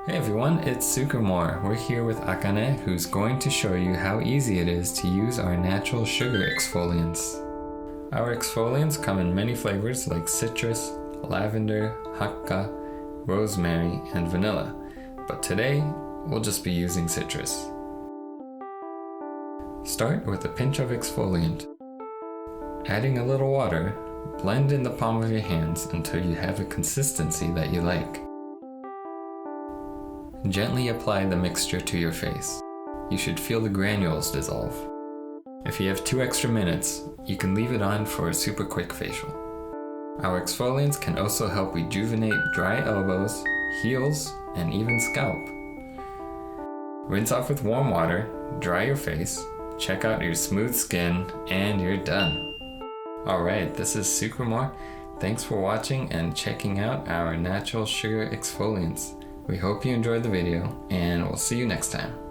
Hey everyone, it's Sukumore. We're here with Akane, who's going to show you how easy it is to use our natural sugar exfoliants. Our exfoliants come in many flavors like citrus, lavender, hakka, rosemary, and vanilla, but today we'll just be using citrus. Start with a pinch of exfoliant. Adding a little water, blend in the palm of your hands until you have a consistency that you like. Gently apply the mixture to your face. You should feel the granules dissolve. If you have 2 extra minutes, you can leave it on for a super quick facial. Our exfoliants can also help rejuvenate dry elbows, heels, and even scalp. Rinse off with warm water, dry your face, check out your smooth skin, and you're done. Alright, this is Sukumore. Thanks for watching and checking out our natural sugar exfoliants. We hope you enjoyed the video, and we'll see you next time.